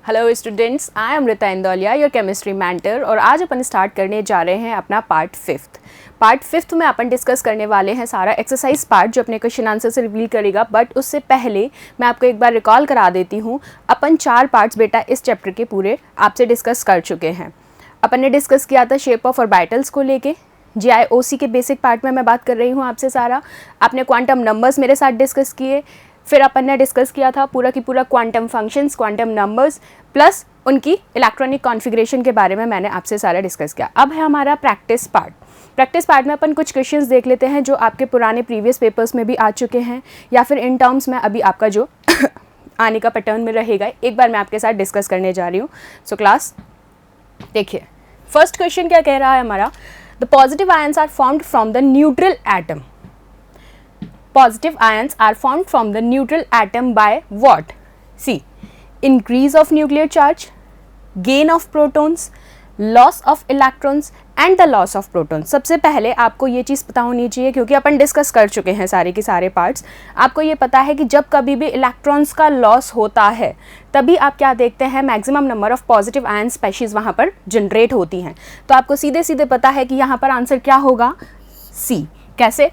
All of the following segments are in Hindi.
Hello students, I am Rita Indauliya, your chemistry mentor. और आज अपन स्टार्ट करने जा रहे हैं अपना पार्ट फिफ्थ में अपन डिस्कस करने वाले हैं सारा एक्सरसाइज पार्ट जो अपने क्वेश्चन आंसर से रिवील करेगा। बट उससे पहले मैं आपको एक बार रिकॉल करा देती हूँ, अपन 4 पार्ट्स बेटा इस चैप्टर के पूरे आपसे डिस्कस कर चुके हैं। अपन ने डिस्कस किया था शेप ऑफ ऑर्बिटल्स को लेके, GIOC के बेसिक पार्ट में मैं बात कर रही हूँ आपसे सारा। आपने क्वांटम नंबर्स मेरे साथ डिस्कस किए, फिर अपन ने डिस्कस किया था पूरा की पूरा quantum functions, quantum numbers plus उनकी इलेक्ट्रॉनिक कॉन्फ़िगरेशन के बारे में मैंने आपसे सारा डिस्कस किया। अब है हमारा प्रैक्टिस पार्ट। प्रैक्टिस पार्ट में अपन कुछ क्वेश्चंस देख लेते हैं जो आपके पुराने प्रीवियस पेपर्स में भी आ चुके हैं या फिर इन टर्म्स में अभी आपका जो आने का पैटर्न में रहेगा, एक बार मैं आपके साथ डिस्कस करने जा रही हूँ। सो क्लास देखिए, फर्स्ट क्वेश्चन क्या कह रहा है हमारा, the positive ions are formed from the neutral atom. Positive ions are formed from the neutral atom by what? See, increase of nuclear charge, gain of protons, loss of electrons and the loss of protons. सबसे पहले आपको ये चीज़ पता होनी चाहिए, क्योंकि अपन डिस्कस कर चुके हैं सारे के सारे पार्ट्स। आपको ये पता है कि जब कभी भी इलेक्ट्रॉन्स का लॉस होता है तभी आप क्या देखते हैं, maximum number of positive ion species वहाँ पर जनरेट होती हैं। तो आपको सीधे सीधे पता है कि यहाँ पर आंसर क्या होगा, सी। कैसे?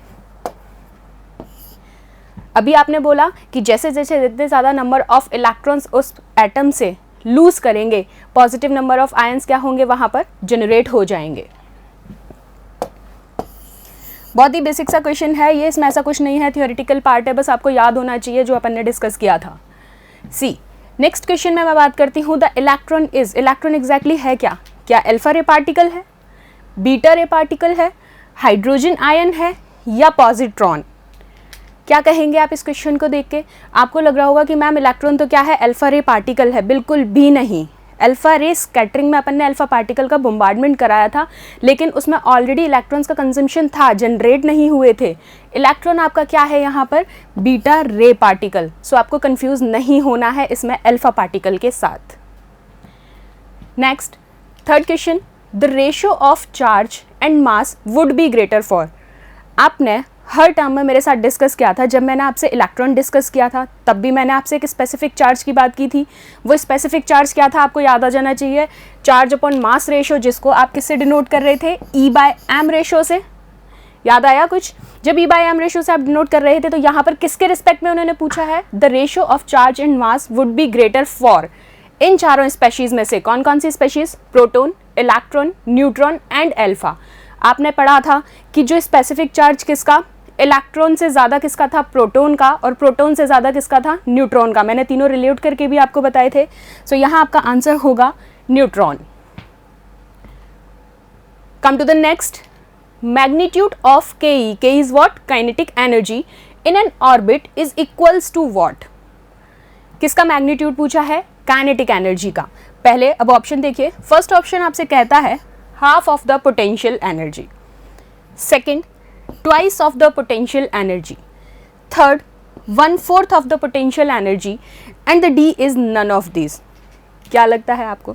अभी आपने बोला कि जैसे जैसे जितने ज़्यादा नंबर ऑफ इलेक्ट्रॉन्स उस एटम से लूज करेंगे, पॉजिटिव नंबर ऑफ आयंस क्या होंगे वहाँ पर जनरेट हो जाएंगे। बहुत ही बेसिक सा क्वेश्चन है ये, इसमें ऐसा कुछ नहीं है, थियोरेटिकल पार्ट है, बस आपको याद होना चाहिए जो अपन ने डिस्कस किया था। सी, नेक्स्ट क्वेश्चन में मैं बात करती हूँ, the electron is, electron exactly है क्या? क्या अल्फा रे पार्टिकल है, बीटा रे पार्टिकल है, हाइड्रोजन आयन है या पॉजिट्रॉन? क्या कहेंगे आप इस क्वेश्चन को देख के? आपको लग रहा होगा कि मैम इलेक्ट्रॉन तो क्या है, अल्फा रे पार्टिकल है। बिल्कुल भी नहीं। अल्फा रे स्कैटरिंग में अपन ने अल्फा पार्टिकल का बम्बार्डमेंट कराया था, लेकिन उसमें ऑलरेडी इलेक्ट्रॉन्स का कंजम्पशन था, जनरेट नहीं हुए थे। इलेक्ट्रॉन आपका क्या है यहाँ पर, बीटा रे पार्टिकल। सो आपको कंफ्यूज नहीं होना है इसमें अल्फा पार्टिकल के साथ। Next, third question, the ratio of charge and mass would be greater for. आपने हर टर्म में मेरे साथ डिस्कस किया था, जब मैंने आपसे इलेक्ट्रॉन डिस्कस किया था तब भी मैंने आपसे एक स्पेसिफिक चार्ज की बात की थी। वो स्पेसिफिक चार्ज क्या था आपको याद आ जाना चाहिए, चार्ज अपॉन मास रेशो, जिसको आप किससे डिनोट कर रहे थे, E/m रेशो से। याद आया कुछ? जब E/m रेशो से आप डिनोट कर रहे थे तो यहाँ पर किसके रिस्पेक्ट में उन्होंने पूछा है, the ratio of charge and mass would be greater for, इन चारों स्पेशीज में से कौन कौन सी species, proton, electron, neutron and alpha. आपने पढ़ा था कि जो स्पेसिफिक चार्ज किसका, इलेक्ट्रॉन से ज़्यादा किसका था, प्रोटॉन का, और प्रोटॉन से ज़्यादा किसका था, न्यूट्रॉन का। मैंने तीनों रिलेट करके भी आपको बताए थे। सो यहाँ आपका आंसर होगा neutron. Come to the next, magnitude of Ke, Ke is what, kinetic energy in an orbit is equals to what. किसका मैग्नीट्यूड पूछा है, काइनेटिक एनर्जी का। पहले अब ऑप्शन देखिए, फर्स्ट ऑप्शन आपसे कहता है half of the potential energy, second twice of the potential energy, third 1/4 of the potential energy and the D is none of these। क्या लगता है आपको?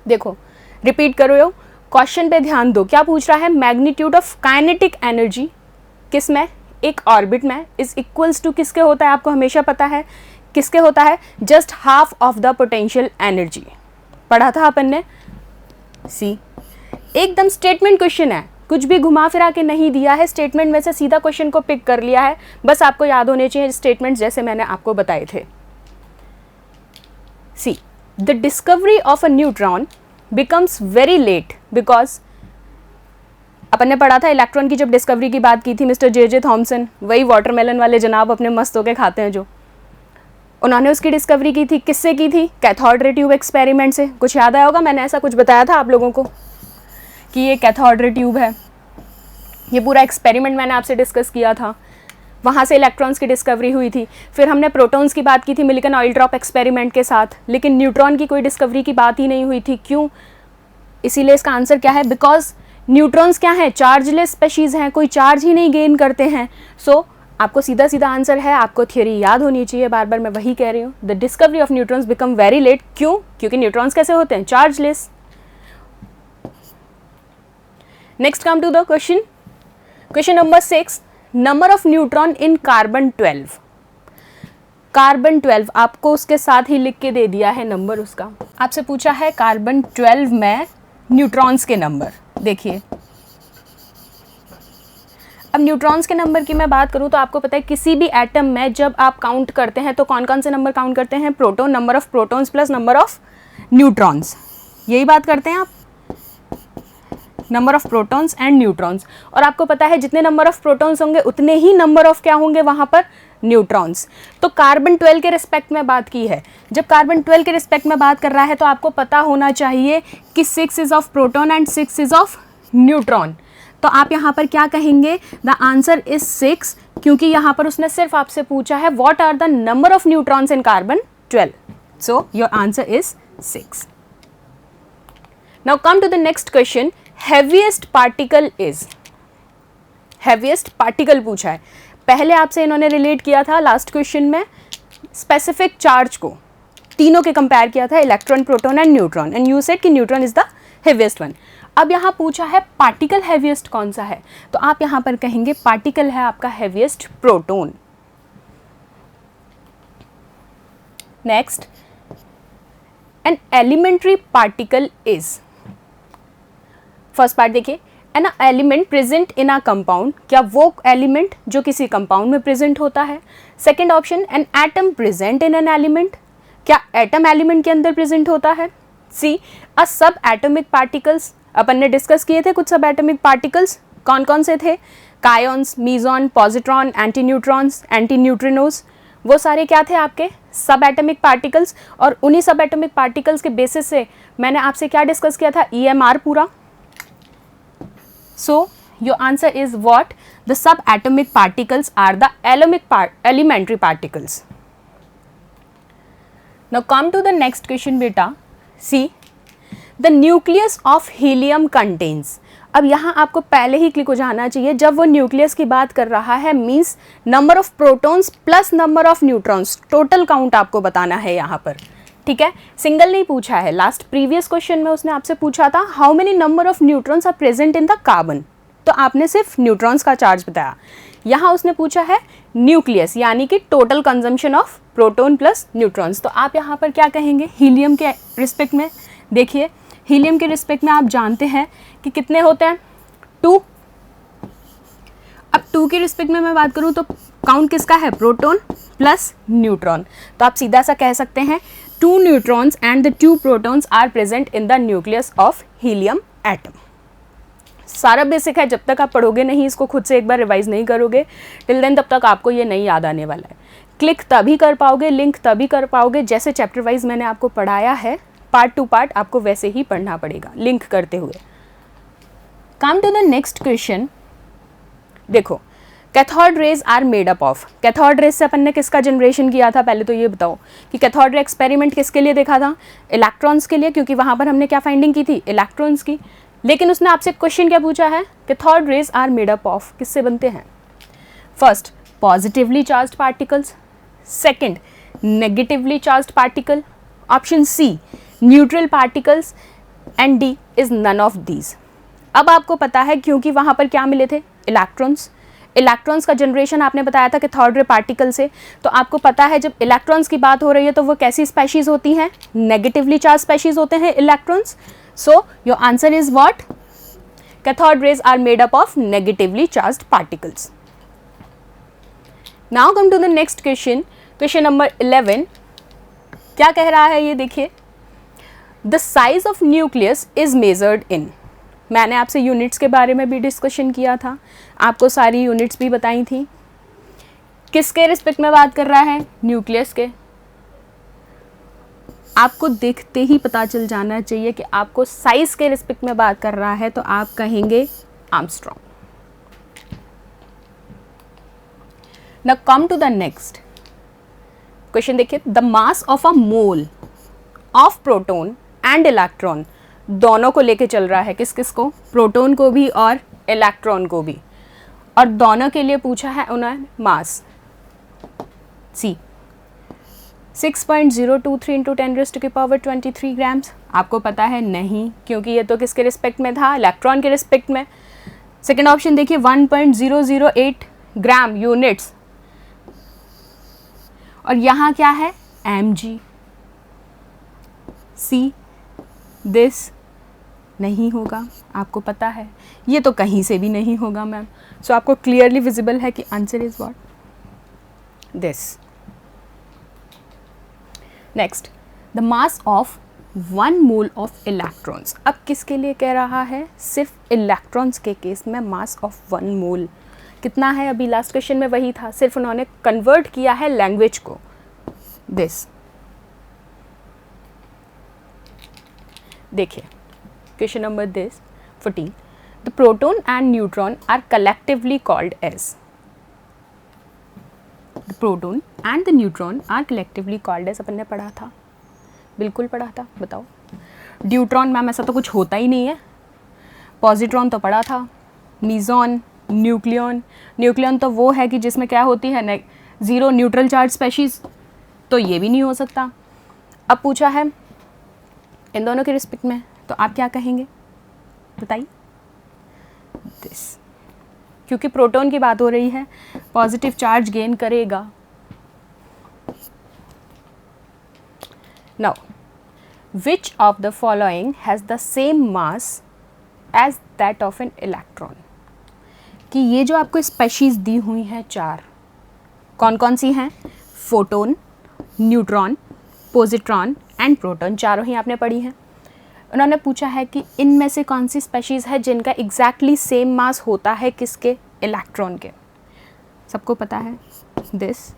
देखो, रिपीट करो, क्वेश्चन पे ध्यान दो। क्या पूछ रहा है, मैग्नीट्यूड ऑफ काइनेटिक एनर्जी किस में, एक ऑर्बिट में, इज इक्वल्स टू किसके होता है, आपको हमेशा पता है किसके होता है, just half of the potential energy. पढ़ा था अपन ने। सी, एकदम स्टेटमेंट क्वेश्चन है, कुछ भी घुमा फिरा के नहीं दिया है, स्टेटमेंट में से सीधा क्वेश्चन को पिक कर लिया है। बस आपको याद होने चाहिए स्टेटमेंट जैसे मैंने आपको बताए थे। See, the discovery of a neutron becomes very late because, अपन ने पढ़ा था इलेक्ट्रॉन की जब डिस्कवरी की बात की थी मिस्टर J.J. थॉमसन, वही वाटरमेलन वाले जनाब अपने मस्त होके खाते हैं जो, उन्होंने उसकी डिस्कवरी की थी, किससे की थी, कैथोड रे ट्यूब एक्सपेरिमेंट से। कुछ याद आया होगा, मैंने ऐसा कुछ बताया था आप लोगों को कि ये कैथोड रे ट्यूब है, ये पूरा एक्सपेरिमेंट मैंने आपसे डिस्कस किया था, वहाँ से इलेक्ट्रॉन्स की डिस्कवरी हुई थी। फिर हमने प्रोटॉन्स की बात की थी मिलिकन ऑयल ड्रॉप एक्सपेरिमेंट के साथ, लेकिन न्यूट्रॉन की कोई डिस्कवरी की बात ही नहीं हुई थी। क्यों? इसीलिए इसका आंसर क्या है, बिकॉज न्यूट्रॉन्स क्या है, चार्जलेस स्पेशीज हैं, कोई चार्ज ही नहीं गेन करते हैं। सो आपको सीधा सीधा आंसर है, आपको थ्योरी याद होनी चाहिए, बार बार मैं वही कह रही हूँ, the discovery of neutrons become very late. क्यों? क्योंकि न्यूट्रॉन्स कैसे होते हैं, chargeless. Next come to the question, question number 6, number of neutron in carbon 12। Carbon 12 आपको उसके साथ ही लिख के दे दिया है नंबर उसका। आपसे पूछा है कार्बन 12 में न्यूट्रॉन्स के नंबर। देखिए अब न्यूट्रॉन्स के नंबर की मैं बात करूं तो आपको पता है किसी भी एटम में जब आप काउंट करते हैं तो कौन कौन से नंबर काउंट करते हैं? Proton, number of protons plus number of neutrons, यही बात करते हैं आप, number of protons and neutrons. और आपको पता है जितने नंबर ऑफ प्रोटॉन्स होंगे उतने ही नंबर ऑफ क्या होंगे वहां पर? न्यूट्रॉन्स। तो कार्बन 12 के रिस्पेक्ट में बात की है, जब कार्बन 12 के रिस्पेक्ट में बात कर रहा है तो आपको पता होना चाहिए कि 6 is of proton and 6 is of neutron. तो आप यहाँ पर क्या कहेंगे? द आंसर इज 6, क्योंकि यहाँ पर उसने सिर्फ आपसे पूछा है what are the number of neutrons in carbon 12। So your answer is 6। Now come to the next question. Heaviest particle is, heaviest particle पूछा है। पहले आपसे इन्होंने रिलेट किया था लास्ट क्वेश्चन में स्पेसिफिक चार्ज को, तीनों के कंपेयर किया था, electron, proton and neutron, and you said कि neutron is the heaviest one. अब यहाँ पूछा है पार्टिकल हेवीएस्ट कौन सा है, तो आप यहाँ पर कहेंगे पार्टिकल है आपका heaviest proton. Next, an elementary particle is, first part देखिए, an element present in a compound, क्या वो एलिमेंट जो किसी कंपाउंड में प्रेजेंट होता है। Second option, an atom present in an element, क्या एटम एलिमेंट के अंदर प्रेजेंट होता है। सी, अ सब एटॉमिक पार्टिकल्स, अपन ने डिस्कस किए थे कुछ सब एटॉमिक पार्टिकल्स, कौन कौन से थे? Kaons, meson, positron, anti neutrons, anti neutrinos, वो सारे क्या थे आपके? सब एटॉमिक पार्टिकल्स। और उन्हीं सब एटॉमिक पार्टिकल्स के बेसिस से मैंने आपसे क्या डिस्कस किया था? EMR पूरा। So your answer is what? The subatomic particles are the elementary particles. Now come to the next question beta. See, the nucleus of helium contains. अब यहाँ आपको पहले ही क्लिक हो जाना चाहिए, जब वो न्यूक्लियस की बात कर रहा है means number of protons plus number of neutrons, total count आपको बताना है यहाँ पर, ठीक है। सिंगल नहीं पूछा है, लास्ट प्रीवियस क्वेश्चन में उसने आपसे पूछा था how many number of neutrons are present in the carbon, तो आपने सिर्फ न्यूट्रॉन्स का चार्ज बताया। यहाँ उसने पूछा है न्यूक्लियस, यानी कि total consumption of proton plus neutrons. तो आप यहाँ पर क्या कहेंगे हीलियम के रिस्पेक्ट में? देखिए हीलियम के रिस्पेक्ट में आप जानते हैं कि कितने होते हैं? 2। अब 2 के रिस्पेक्ट में मैं बात करूँ तो काउंट किसका है? Proton plus neutron. तो आप सीधा सा कह सकते हैं 2 neutrons and the 2 protons are present in the nucleus of helium atom. सारा बेसिक है, जब तक आप पढ़ोगे नहीं, इसको खुद से एक बार रिवाइज नहीं करोगे टिल देन, तब तक आपको ये नहीं याद आने वाला है। क्लिक तभी कर पाओगे, लिंक तभी कर पाओगे जैसे चैप्टर वाइज मैंने आपको पढ़ाया है, पार्ट टू पार्ट आपको वैसे ही पढ़ना पड़ेगा लिंक करते हुए। Come to the next question. देखो cathode rays are made up of, cathode rays से अपन ने किसका जनरेशन किया था? पहले तो ये बताओ कि कैथोड रे एक्सपेरिमेंट किसके लिए देखा था? इलेक्ट्रॉन्स के लिए, क्योंकि वहाँ पर हमने क्या फाइंडिंग की थी? इलेक्ट्रॉन्स की। लेकिन उसने आपसे क्वेश्चन क्या पूछा है? Cathode rays are made up of, किससे बनते हैं? First positively charged particles, second negatively charged particle, option C neutral particles, and D is none of these. अब आपको पता है क्योंकि वहाँ पर क्या मिले थे? इलेक्ट्रॉन्स। इलेक्ट्रॉन्स का जनरेशन आपने बताया था कैथोड रे पार्टिकल से, तो आपको पता है जब इलेक्ट्रॉन्स की बात हो रही है तो वो कैसी स्पेशीज होती हैं? नेगेटिवली चार्ज स्पेशीज होते हैं electrons. So your answer is what? Cathode rays are made up of negatively charged particles. Now come to the next question, question number 11. क्या कह रहा है ये देखिए, The size of nucleus is measured in. मैंने आपसे यूनिट्स के बारे में भी डिस्कशन किया था, आपको सारी यूनिट्स भी बताई थी। किसके रिस्पेक्ट में बात कर रहा है? न्यूक्लियस के। आपको देखते ही पता चल जाना चाहिए कि आपको साइज के रिस्पेक्ट में बात कर रहा है, तो आप कहेंगे Armstrong. Now come to the next question. देखिए the mass of a mole of proton and electron, दोनों को लेके चल रहा है, किस किस को? प्रोटॉन को भी और इलेक्ट्रॉन को भी, और दोनों के लिए पूछा है उन्होंने मास। सी 6.023 इंटू 10⁻23 ग्राम्स। आपको पता है नहीं, क्योंकि ये तो किसके रिस्पेक्ट में था? इलेक्ट्रॉन के रिस्पेक्ट में। सेकेंड ऑप्शन देखिए 1.008 ग्राम यूनिट्स, और यहाँ क्या है mg। सी दिस नहीं होगा, आपको पता है, ये तो कहीं से भी नहीं होगा मैम। सो आपको क्लियरली विजिबल है कि answer is what this. Next, the mass of 1 mole of electrons. अब किसके लिए कह रहा है, सिर्फ इलेक्ट्रॉन्स के केस में मास ऑफ 1 मोल कितना है। अभी लास्ट क्वेश्चन में वही था, सिर्फ उन्होंने कन्वर्ट किया है लैंग्वेज को। दिस देखिए question number 14, the proton and neutron are collectively called as. The proton and the neutron are collectively called as, अपन ने पढ़ा था, बिल्कुल पढ़ा था, बताओ। ड्यूट्रॉन मैम ऐसा तो कुछ होता ही नहीं है। पॉजिट्रॉन तो पढ़ा था, मीजॉन, न्यूक्लियन। न्यूक्लियन तो वो है कि जिसमें क्या होती है, ज़ीरो न्यूट्रल चार्ज स्पेशीज, तो ये भी नहीं हो सकता। अब पूछा है इन दोनों के रिस्पेक्ट में, तो आप क्या कहेंगे बताइए। दिस, क्योंकि प्रोटॉन की बात हो रही है, पॉजिटिव चार्ज गेन करेगा। Now which of the following has the same mass as that of an electron. कि ये जो आपको स्पेशीज दी हुई हैं 4, कौन कौन सी हैं, photon, neutron, positron and proton, चारों ही आपने पढ़ी हैं। उन्होंने पूछा है कि इनमें से कौन सी स्पेशीज़ है जिनका एग्जैक्टली सेम मास होता है किसके, इलेक्ट्रॉन के। सबको पता है this.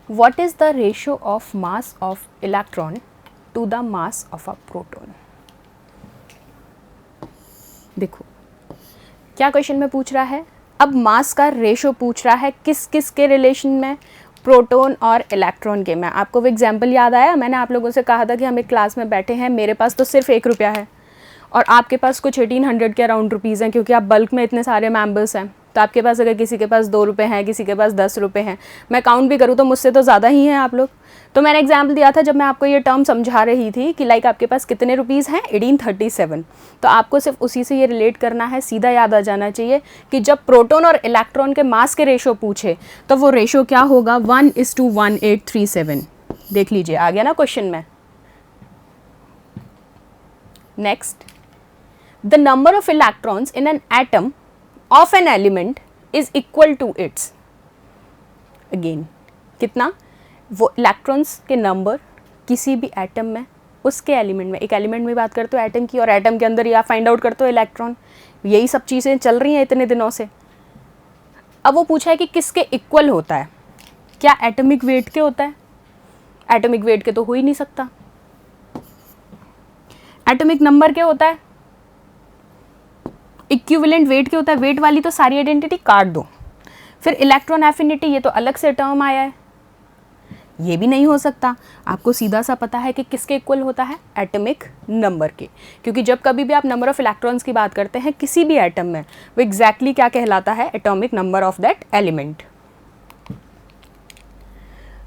What is the ratio of mass of electron to the mass of a proton. देखो क्या क्वेश्चन में पूछ रहा है, अब मास का रेशो पूछ रहा है किस किस के रिलेशन में, प्रोटॉन और इलेक्ट्रॉन के। मैं आपको वो एग्जांपल याद आया, मैंने आप लोगों से कहा था कि हम एक क्लास में बैठे हैं, मेरे पास तो सिर्फ 1 रुपया है और आपके पास कुछ 1800 के अराउंड रुपीज़ हैं, क्योंकि आप बल्क में इतने सारे मेंबर्स हैं। तो आपके पास अगर किसी के पास 2 रुपये हैं, किसी के पास 10 रुपये हैं, मैं काउंट भी करूँ तो मुझसे तो ज़्यादा ही हैं आप लोग। तो मैंने एग्जाम्पल दिया था जब मैं आपको ये टर्म समझा रही थी कि लाइक आपके पास कितने रुपीज़ हैं, 1837। तो आपको सिर्फ उसी से ये रिलेट करना है, सीधा याद आ जाना चाहिए कि जब प्रोटॉन और इलेक्ट्रॉन के मास के रेशो पूछे तो वो रेशो क्या होगा, 1:1837। देख लीजिए आ गया ना क्वेश्चन में। Next, the number of electrons in an atom of an element is equal to its. Again कितना, वो इलेक्ट्रॉन्स के नंबर किसी भी एटम में, उसके एलिमेंट में, एक एलिमेंट में बात करते हो एटम की, और एटम के अंदर या फाइंड आउट करते हो इलेक्ट्रॉन। यही सब चीज़ें चल रही हैं इतने दिनों से। अब वो पूछा है कि किसके इक्वल होता है, क्या एटॉमिक वेट के होता है, एटॉमिक वेट के तो हो ही नहीं सकता। एटॉमिक नंबर के होता है, इक्विवेलेंट वेट के होता है। वेट वाली तो सारी आइडेंटिटी काट दो। फिर इलेक्ट्रॉन एफिनिटी, ये तो अलग से टर्म आया है, ये भी नहीं हो सकता। आपको सीधा सा पता है कि किसके इक्वल होता है, एटॉमिक नंबर के, क्योंकि जब कभी भी आप नंबर ऑफ इलेक्ट्रॉन्स की बात करते हैं किसी भी एटम में, वो एग्जैक्टली क्या कहलाता है, atomic number of that element.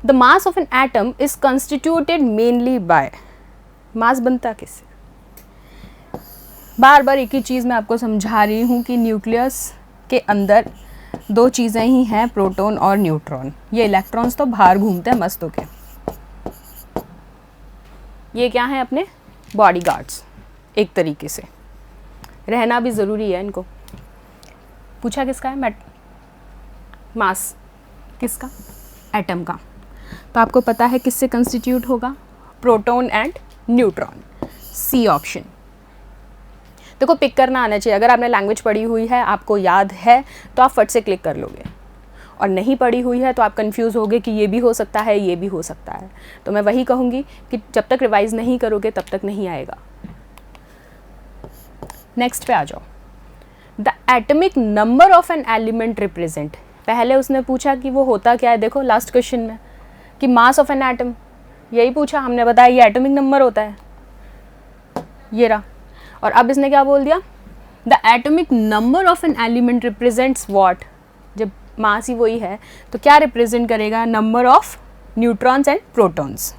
The mass of an atom is constituted mainly by, mass बनता किससे, बार बार एक ही चीज़ मैं आपको समझा रही हूँ कि न्यूक्लियस के अंदर 2 चीज़ें ही हैं, प्रोटॉन और न्यूट्रॉन। ये इलेक्ट्रॉन्स तो बाहर घूमते हैं मस्त होके, ये क्या हैं, अपने बॉडीगार्ड्स। एक तरीके से रहना भी ज़रूरी है इनको। पूछा किसका है, मास किसका, एटम का। तो आपको पता है किससे कंस्टिट्यूट होगा, proton and neutron. C option. देखो पिक करना आना चाहिए। अगर आपने लैंग्वेज पढ़ी हुई है, आपको याद है, तो आप फट से क्लिक कर लोगे, और नहीं पढ़ी हुई है तो आप कंफ्यूज होगे कि ये भी हो सकता है, ये भी हो सकता है। तो मैं वही कहूँगी कि जब तक रिवाइज नहीं करोगे तब तक नहीं आएगा। नेक्स्ट पे आ जाओ। The atomic number of an element represent, पहले उसने पूछा कि वो होता क्या है। देखो लास्ट क्वेश्चन में कि मास ऑफ एन एटम, यही पूछा, हमने बताया ये एटॉमिक नंबर होता है, ये रहा। और अब इसने क्या बोल दिया, the atomic number of an element represents what. जब मास ही वही है तो क्या रिप्रेजेंट करेगा, number of neutrons and protons.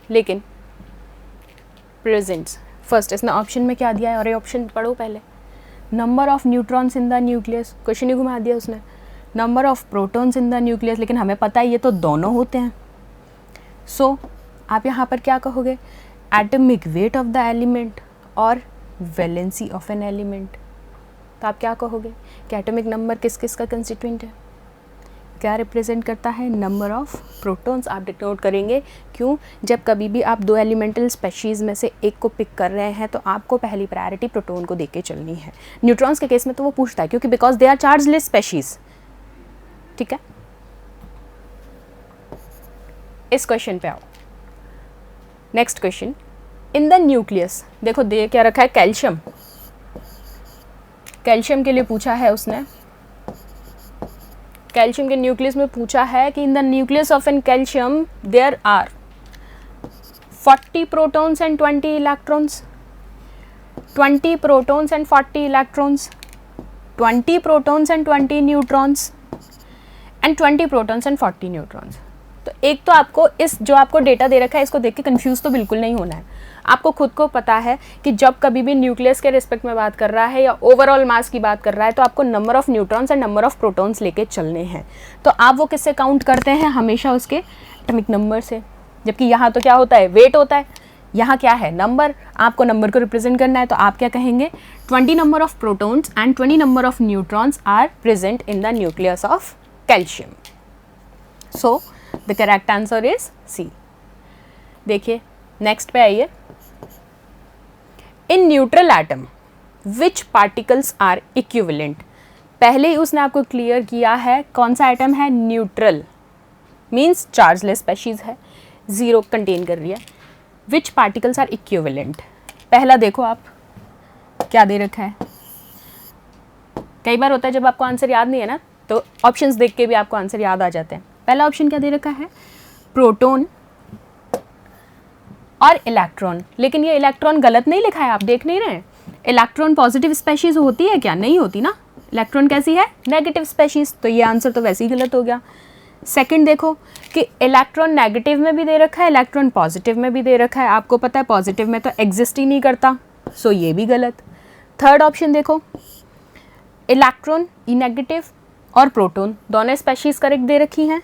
लेकिन प्रेजेंट्स फर्स्ट, इसने ऑप्शन में क्या दिया है, और ये ऑप्शन पढ़ो पहले। Number of neutrons in the nucleus, question ही घुमा दिया उसने। Number of protons in the nucleus, लेकिन हमें पता है ये तो दोनों होते हैं। सो आप यहाँ पर क्या कहोगे, atomic weight of the element और वैलेंसी ऑफ एन एलिमेंट। तो आप क्या कहोगे कि एटॉमिक नंबर किस किस का कंस्टिट्यूएंट है, क्या रिप्रेजेंट करता है, नंबर ऑफ प्रोटॉन्स आप डिनोट करेंगे। क्यों, जब कभी भी आप दो एलिमेंटल स्पेशीज़ में से एक को पिक कर रहे हैं तो आपको पहली प्रायोरिटी प्रोटॉन को देके चलनी है। न्यूट्रॉन्स के केस में तो वो पूछता है क्योंकि because they are chargeless species. ठीक है, इस क्वेश्चन पे आओ। Next question, in the nucleus, देखो दे क्या रखा है, कैल्शियम। कैल्शियम के लिए पूछा है उसने, कैल्शियम के न्यूक्लियस में पूछा है कि in the nucleus of an calcium there are 40 protons and 20 electrons, 20 protons and 40 electrons, 20 protons and 20 neutrons and 20 protons and 40 neutrons. तो एक तो आपको इस जो आपको डेटा दे रखा है इसको देख के कंफ्यूज तो बिल्कुल नहीं होना है। आपको खुद को पता है कि जब कभी भी न्यूक्लियस के रिस्पेक्ट में बात कर रहा है या ओवरऑल मास की बात कर रहा है तो आपको number of neutrons and number of protons लेके चलने हैं। तो आप वो किससे काउंट करते हैं, हमेशा उसके एटॉमिक नंबर से। जबकि यहाँ तो क्या होता है, वेट होता है, यहाँ क्या है, नंबर। आपको नंबर को रिप्रेजेंट करना है तो आप क्या कहेंगे, 20 number of protons and 20 number of neutrons are present in the nucleus of calcium. So the correct answer is C. देखिए नेक्स्ट पे आइए, in neutral atom which particles are equivalent. पहले ही उसने आपको क्लियर किया है कौन सा एटम है, न्यूट्रल मीन्स चार्जलेस स्पेशीज है, जीरो कंटेन कर रही है। विच पार्टिकल्स आर इक्विवेलेंट, पहला देखो आप क्या दे रखा है। कई बार होता है जब आपको आंसर याद नहीं है ना तो ऑप्शंस देख के भी आपको आंसर याद आ जाते हैं। पहला ऑप्शन क्या दे रखा है, प्रोटॉन और इलेक्ट्रॉन। लेकिन ये इलेक्ट्रॉन गलत नहीं लिखा है, आप देख नहीं रहे हैं। इलेक्ट्रॉन पॉजिटिव स्पेशीज होती है क्या, नहीं होती ना। इलेक्ट्रॉन कैसी है, नेगेटिव स्पेशीज। तो ये आंसर तो वैसे ही गलत हो गया। सेकंड देखो कि इलेक्ट्रॉन नेगेटिव में भी दे रखा है, इलेक्ट्रॉन पॉजिटिव में भी दे रखा है। आपको पता है पॉजिटिव में तो एग्जिस्ट ही नहीं करता, सो ये भी गलत। थर्ड ऑप्शन देखो, इलेक्ट्रॉन ई नेगेटिव और प्रोटॉन दोनों स्पेशीज करेक्ट दे रखी हैं।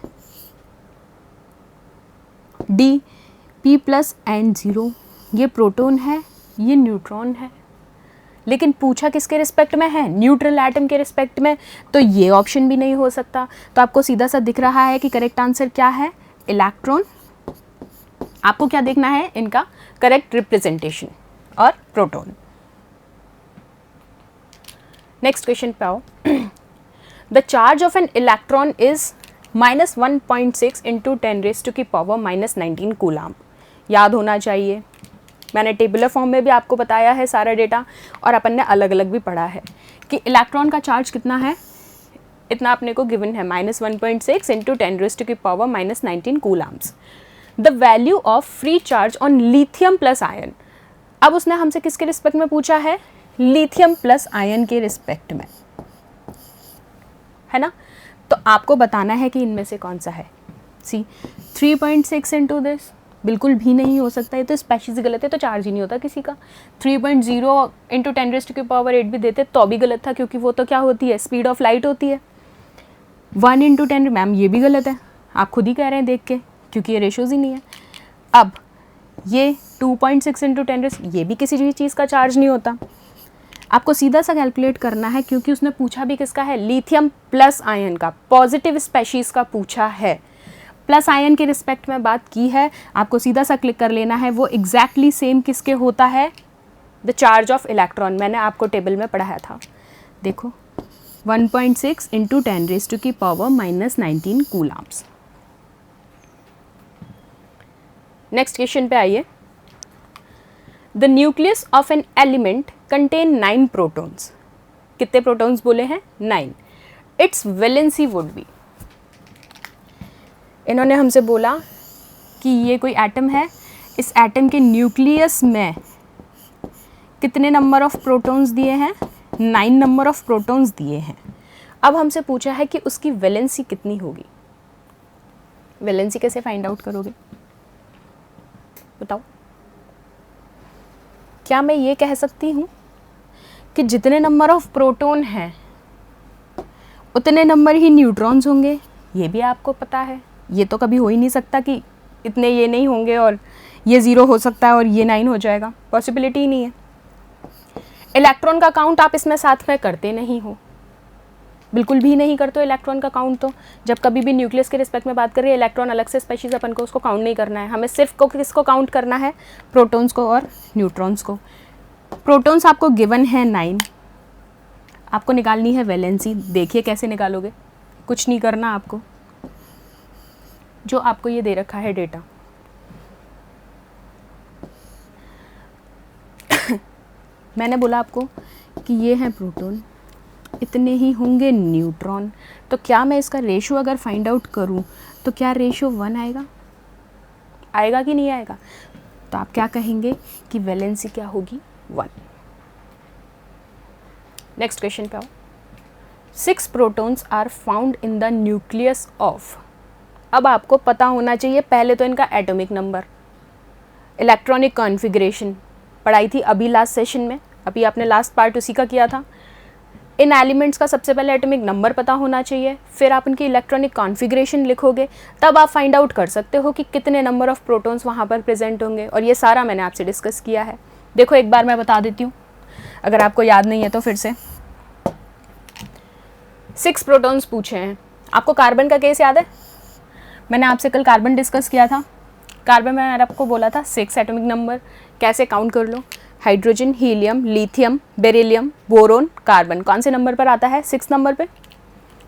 D P plus and zero, ये प्रोटॉन है, ये न्यूट्रॉन है। लेकिन पूछा किसके रिस्पेक्ट में है, न्यूट्रल एटम के रिस्पेक्ट में, तो ये ऑप्शन भी नहीं हो सकता। तो आपको सीधा सा दिख रहा है कि करेक्ट आंसर क्या है, इलेक्ट्रॉन। आपको क्या देखना है, इनका करेक्ट रिप्रेजेंटेशन और प्रोटॉन। नेक्स्ट क्वेश्चन पे आओ। The charge of an electron is -1.6 into 10⁻⁻19 coulomb. याद होना चाहिए, मैंने टेबुलर फॉर्म में भी आपको बताया है सारा डेटा और अपन ने अलग अलग भी पढ़ा है कि इलेक्ट्रॉन का चार्ज कितना है, इतना अपने को गिवन है -1.6 into 10⁻⁻19 coulombs. The value of free charge on lithium plus ion. अब उसने हमसे किसके रिस्पेक्ट में पूछा है, लिथियम प्लस आयन के रिस्पेक्ट में, है ना। तो आपको बताना है कि इनमें से कौन सा है। सी 3.6 इंटू दिस बिल्कुल भी नहीं हो सकता, ये तो स्पेशीज गलत है, तो चार्ज ही नहीं होता किसी का। 3.0 इंटू 10⁻8 भी देते तो भी गलत था, क्योंकि वो तो क्या होती है, स्पीड ऑफ लाइट होती है। 1 इंटू 10, मैम ये भी गलत है, आप खुद ही कह रहे हैं देख के, क्योंकि ये रेशोज ही नहीं है। अब ये 2.6 इंटू 10, ये भी किसी भी चीज़ का चार्ज नहीं होता। आपको सीधा सा कैलकुलेट करना है, क्योंकि उसने पूछा भी किसका है, लिथियम प्लस आयन का, पॉजिटिव स्पेशीज का पूछा है। प्लस आयन के रिस्पेक्ट में बात की है, आपको सीधा सा क्लिक कर लेना है। वो एग्जैक्टली सेम किसके होता है, द चार्ज ऑफ इलेक्ट्रॉन। मैंने आपको टेबल में पढ़ाया था, देखो 1.6 इंटू 10⁻⁻19 कूलाम्स। नेक्स्ट क्वेश्चन पे आइए। The nucleus of an element contain 9 protons. कितने प्रोटॉन्स बोले हैं, 9। It's valency would be. इन्होंने हमसे बोला कि ये कोई एटम है, इस एटम के न्यूक्लियस में कितने नंबर ऑफ प्रोटॉन्स दिए हैं, 9 नंबर ऑफ प्रोटॉन्स दिए हैं। अब हमसे पूछा है कि उसकी वैलेंसी कितनी होगी। वैलेंसी कैसे फाइंड आउट करोगे, बताओ। क्या मैं ये कह सकती हूँ कि जितने नंबर ऑफ प्रोटॉन हैं उतने नंबर ही न्यूट्रॉन्स होंगे, ये भी आपको पता है। ये तो कभी हो ही नहीं सकता कि इतने ये नहीं होंगे और ये 0 हो सकता है और ये 9 हो जाएगा, पॉसिबिलिटी ही नहीं है। इलेक्ट्रॉन का काउंट आप इसमें साथ में करते नहीं हो, बिल्कुल भी नहीं करते हो इलेक्ट्रॉन का काउंट। तो जब कभी भी न्यूक्लियस के रिस्पेक्ट में बात कर रही है, इलेक्ट्रॉन अलग से स्पेशीज, अपन को उसको काउंट नहीं करना है, हमें सिर्फ किसको काउंट करना है, प्रोटॉन्स को और न्यूट्रॉन्स को। प्रोटॉन्स आपको गिवन है 9, आपको निकालनी है वैलेंसी। देखिए कैसे निकालोगे, कुछ नहीं करना आपको, जो आपको ये दे रखा है डेटा। मैंने बोला आपको कि ये है प्रोटॉन, इतने ही होंगे न्यूट्रॉन। तो क्या मैं इसका रेशो अगर फाइंड आउट करूं तो क्या रेशो 1 आएगा? आएगा कि नहीं आएगा? तो आप क्या कहेंगे कि वैलेंसी क्या होगी? 1। नेक्स्ट क्वेश्चन पे आओ। 6 protons are found in the nucleus of. अब आपको पता होना चाहिए पहले तो इनका एटॉमिक नंबर, इलेक्ट्रॉनिक कॉन्फ़िगरेशन पढ़ाई थी अभी लास्ट सेशन में, अभी आपने लास्ट पार्ट उसी का किया था। इन एलिमेंट्स का सबसे पहले एटॉमिक नंबर पता होना चाहिए, फिर आप उनकी इलेक्ट्रॉनिक कॉन्फ़िगरेशन लिखोगे, तब आप फाइंड आउट कर सकते हो कि कितने नंबर ऑफ प्रोटॉन्स वहाँ पर प्रेजेंट होंगे। और ये सारा मैंने आपसे डिस्कस किया है। देखो एक बार मैं बता देती हूँ, अगर आपको याद नहीं है तो फिर से। 6 प्रोटॉन्स पूछे हैं। आपको कार्बन का केस याद है? मैंने आपसे कल कार्बन डिस्कस किया था। कार्बन में मैंने आपको बोला था 6 एटॉमिक नंबर, कैसे काउंट कर लो। Hydrogen, helium, lithium, beryllium, boron, carbon कौन से नंबर पर आता है? 6 नंबर पे,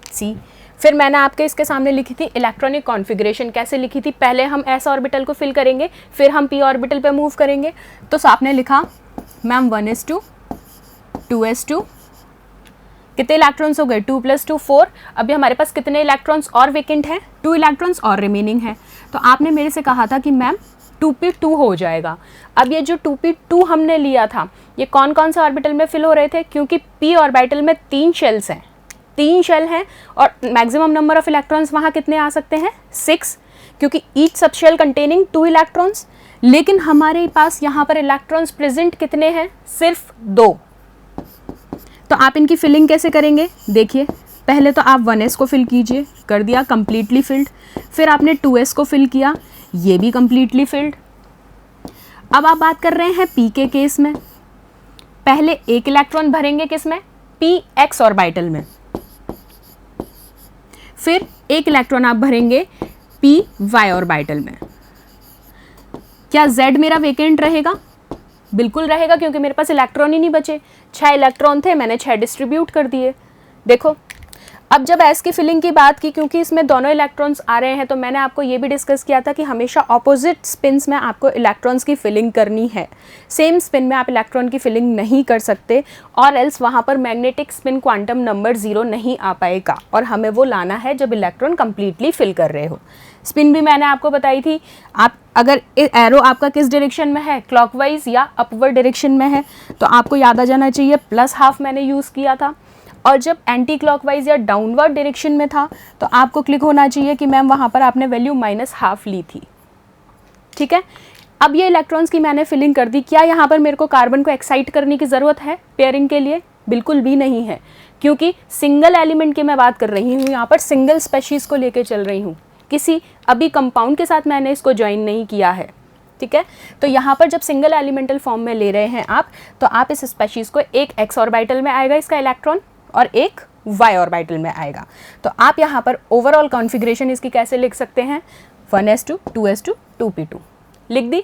सी। फिर मैंने आपके इसके सामने लिखी थी इलेक्ट्रॉनिक कॉन्फ़िगरेशन। कैसे लिखी थी? पहले हम s ऑर्बिटल को फिल करेंगे, फिर हम p ऑर्बिटल पे मूव करेंगे। तो आपने लिखा मैम 1s2 2s2, कितने इलेक्ट्रॉन्स हो गए? 2 + 2 4। अभी हमारे पास कितने इलेक्ट्रॉन्स और वेकेंट हैं? 2 इलेक्ट्रॉन्स और रिमेनिंग है। तो आपने मेरे से कहा था कि मैम 2p2 हो जाएगा। अब ये जो 2p2 हमने लिया था, ये कौन कौन से ऑर्बिटल में फिल हो रहे थे? क्योंकि p ऑर्बिटल में 3 शेल्स हैं, 3 शेल हैं और मैक्सिमम नंबर ऑफ इलेक्ट्रॉन्स वहाँ कितने आ सकते हैं? 6, क्योंकि ईच सब शेल कंटेनिंग 2 इलेक्ट्रॉन्स। लेकिन हमारे पास यहाँ पर इलेक्ट्रॉन्स प्रेजेंट कितने हैं? सिर्फ 2। तो आप इनकी फिलिंग कैसे करेंगे? देखिए पहले तो आप 1s को फिल कीजिए, कर दिया कंप्लीटली फिल्ड। फिर आपने 2s को फिल किया, ये भी कंप्लीटली फिल्ड। अब आप बात कर रहे हैं p के केस में। पहले एक इलेक्ट्रॉन भरेंगे किस में? px ऑर्बिटल में। फिर एक इलेक्ट्रॉन आप भरेंगे py ऑर्बिटल में। क्या z मेरा वेकेंट रहेगा? बिल्कुल रहेगा, क्योंकि मेरे पास इलेक्ट्रॉन ही नहीं बचे। 6 इलेक्ट्रॉन थे, मैंने 6 डिस्ट्रीब्यूट कर दिए। देखो अब जब s की फिलिंग की बात की, क्योंकि इसमें दोनों इलेक्ट्रॉन्स आ रहे हैं, तो मैंने आपको ये भी डिस्कस किया था कि हमेशा ऑपोजिट स्पिन्स में आपको इलेक्ट्रॉन्स की फिलिंग करनी है। सेम स्पिन में आप इलेक्ट्रॉन की फिलिंग नहीं कर सकते, और एल्स वहाँ पर मैग्नेटिक स्पिन क्वांटम नंबर 0 नहीं आ पाएगा, और हमें वो लाना है जब इलेक्ट्रॉन कंप्लीटली फिल कर रहे हो। स्पिन भी मैंने आपको बताई थी। आप अगर एरो आपका किस डायरेक्शन में है, क्लॉकवाइज या अपवर्ड डायरेक्शन में है, तो आपको याद आ जाना चाहिए +½ मैंने यूज़ किया था। और जब एंटी क्लॉकवाइज या डाउनवर्ड डायरेक्शन में था, तो आपको क्लिक होना चाहिए कि मैम वहाँ पर आपने वैल्यू -½ ली थी। ठीक है, अब ये इलेक्ट्रॉन्स की मैंने फिलिंग कर दी। क्या यहाँ पर मेरे को कार्बन को एक्साइट करने की ज़रूरत है पेयरिंग के लिए? बिल्कुल भी नहीं है, क्योंकि सिंगल एलिमेंट की मैं बात कर रही हूँ, यहाँ पर सिंगल स्पेशीज़ को लेकर चल रही हूँ, किसी अभी कंपाउंड के साथ मैंने इसको ज्वाइन नहीं किया है। ठीक है, तो यहाँ पर जब सिंगल एलिमेंटल फॉर्म में ले रहे हैं आप, तो आप इस स्पेशीज़ को एक x ऑर्बिटल में आएगा इसका इलेक्ट्रॉन, और एक y ऑर्बिटल में आएगा। तो आप यहाँ पर ओवरऑल कॉन्फ़िगरेशन इसकी कैसे लिख सकते हैं? 1s2 2s2 2p2 लिख दी।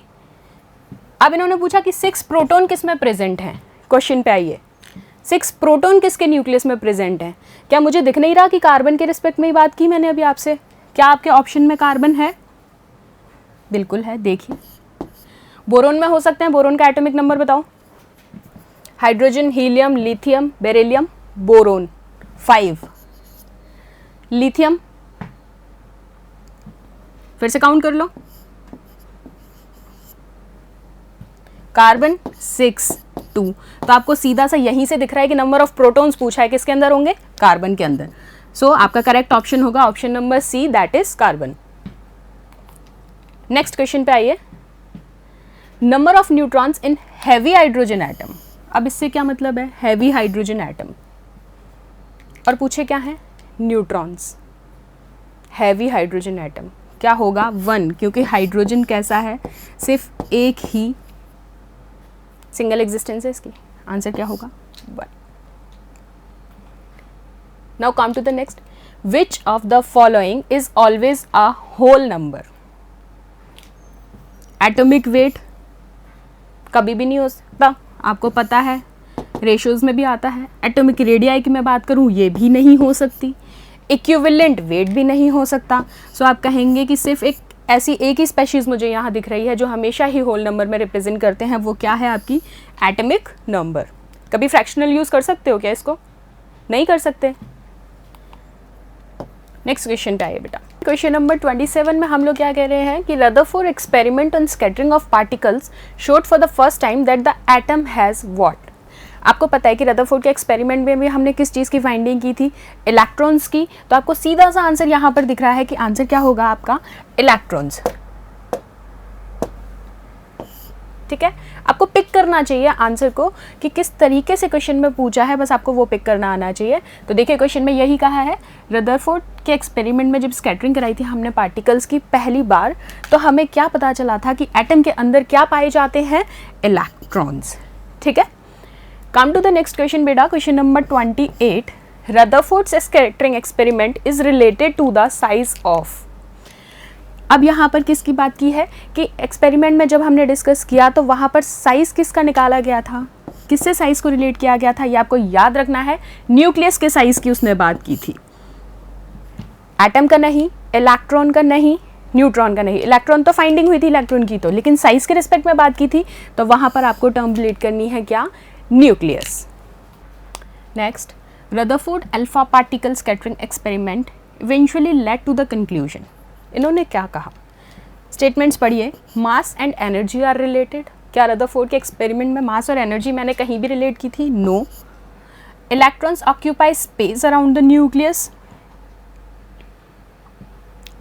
अब इन्होंने पूछा कि 6 प्रोटॉन किस में प्रेजेंट हैं। क्वेश्चन पे आइए, 6 प्रोटॉन किसके न्यूक्लियस में प्रेजेंट हैं? क्या मुझे दिख नहीं रहा कि कार्बन के रिस्पेक्ट में ही बात की मैंने अभी आपसे? क्या आपके ऑप्शन में कार्बन है? बिल्कुल है। देखिए बोरोन में हो सकते हैं, बोरोन का एटॉमिक नंबर बताओ। Hydrogen, helium, lithium, beryllium, boron 5, lithium फिर से काउंट कर लो, कार्बन 6 2। तो आपको सीधा सा यहीं से दिख रहा है कि नंबर ऑफ प्रोटॉन्स पूछा है, किसके अंदर होंगे? कार्बन के अंदर। सो आपका करेक्ट ऑप्शन होगा option number C, that is carbon. Next question पे आइए, number of neutrons in heavy hydrogen atom. अब इससे क्या मतलब है, हैवी हाइड्रोजन एटम, और पूछे क्या है, न्यूट्रॉन्स। हैवी हाइड्रोजन एटम क्या होगा, 1, क्योंकि हाइड्रोजन कैसा है, सिर्फ एक ही सिंगल एग्जिस्टेंस है, इसकी आंसर क्या होगा, 1। Now come to the next, which of the following is always a whole number. Atomic weight कभी भी नहीं हो सकता, आपको पता है, रेशियोज में भी आता है। एटॉमिक रेडियाई की मैं बात करूं, ये भी नहीं हो सकती। इक्विवेलेंट वेट भी नहीं हो सकता। सो आप कहेंगे कि सिर्फ एक ही स्पेशीज़ मुझे यहाँ दिख रही है जो हमेशा ही होल नंबर में रिप्रेजेंट करते हैं, वो क्या है, आपकी एटॉमिक नंबर। कभी फ्रैक्शनल यूज़ कर सकते हो क्या इसको, नहीं कर सकते। नेक्स्ट क्वेश्चन पे आइए बेटा। क्वेश्चन नंबर 27 में हम लोग क्या कह रहे हैं कि Rutherford experiment on scattering of particles showed for the first time that the atom has what. आपको पता है कि रदरफोर्ड के एक्सपेरिमेंट में भी हमने किस चीज़ की फाइंडिंग की थी, इलेक्ट्रॉन्स की। तो आपको सीधा सा आंसर यहाँ पर दिख रहा है कि आंसर क्या होगा आपका, इलेक्ट्रॉन्स। ठीक है, आपको पिक करना चाहिए आंसर को कि किस तरीके से क्वेश्चन में पूछा है, बस आपको वो पिक करना आना चाहिए। तो देखिए क्वेश्चन में यही कहा है, रदरफोर्ड के एक्सपेरिमेंट में जब स्कैटरिंग कराई थी हमने पार्टिकल्स की पहली बार, तो हमें क्या पता चला था कि एटम के अंदर क्या पाए जाते हैं, इलेक्ट्रॉन्स। ठीक है, come to the next question बेटा। Question number 28, Rutherford's scattering experiment is related to the size of. अब यहाँ पर किसकी बात की है कि एक्सपेरिमेंट में जब हमने डिस्कस किया तो वहाँ पर साइज किसका निकाला गया था, किससे साइज को रिलेट किया गया था, ये आपको याद रखना है। न्यूक्लियस के साइज की उसने बात की थी, एटम का नहीं, इलेक्ट्रॉन का नहीं, न्यूट्रॉन का नहीं। इलेक्ट्रॉन तो फाइंडिंग हुई थी इलेक्ट्रॉन की तो, लेकिन साइज के रिस्पेक्ट में बात की थी, तो वहाँ पर आपको टर्म रिलेट करनी है क्या, nucleus. Next, Rutherford alpha particle scattering experiment eventually led to the conclusion. इन्होंने क्या कहा, स्टेटमेंट्स पढ़िए। Mass and energy are related. क्या रदरफोर्ड के एक्सपेरिमेंट में मास और एनर्जी मैंने कहीं भी रिलेट की थी, no. Electrons occupy space around the nucleus.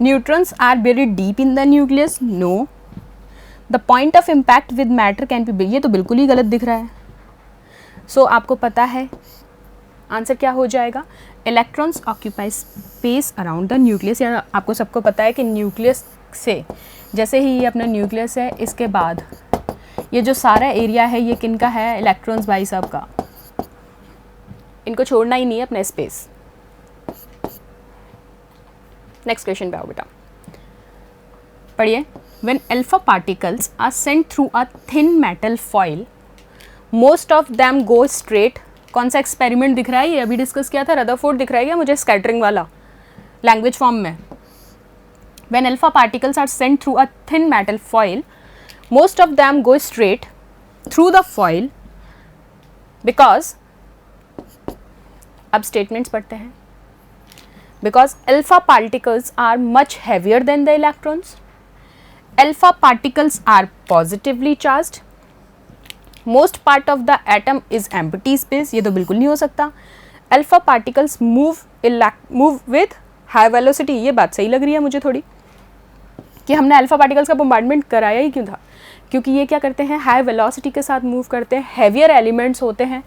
Neutrons are buried deep in the nucleus, no. The point of impact with matter can be, ये तो बिल्कुल ही गलत दिख रहा है। सो आपको पता है आंसर क्या हो जाएगा, electrons occupy space around the nucleus. या आपको सबको पता है कि न्यूक्लियस से जैसे ही ये अपना न्यूक्लियस है, इसके बाद ये जो सारा एरिया है ये किनका है, इलेक्ट्रॉन्स भाई साहब का। इनको छोड़ना ही नहीं है अपना स्पेस। नेक्स्ट क्वेश्चन पे आओ बेटा, पढ़िए। When alpha particles are sent through a thin metal foil, most of them go straight. कौन सा एक्सपेरिमेंट दिख रहा है, ये अभी डिस्कस किया था, रदरफोर्ड दिख रहा है क्या मुझे, स्कैटरिंग वाला लैंग्वेज फॉर्म में। When alpha particles are sent through a thin metal foil, most of them go straight through the foil because, अब स्टेटमेंट्स पढ़ते हैं। Because alpha particles are much heavier than the electrons. Alpha particles are positively charged. Most part of the atom is empty space. ये तो बिल्कुल नहीं हो सकता। Alpha particles move with high velocity. ये बात सही लग रही है मुझे थोड़ी, कि हमने अल्फा पार्टिकल्स का बोmbardment कराया ही क्यों था, क्योंकि ये क्या करते हैं, हाई वेलोसिटी के साथ मूव करते हैं, हैवियर एलिमेंट्स होते हैं।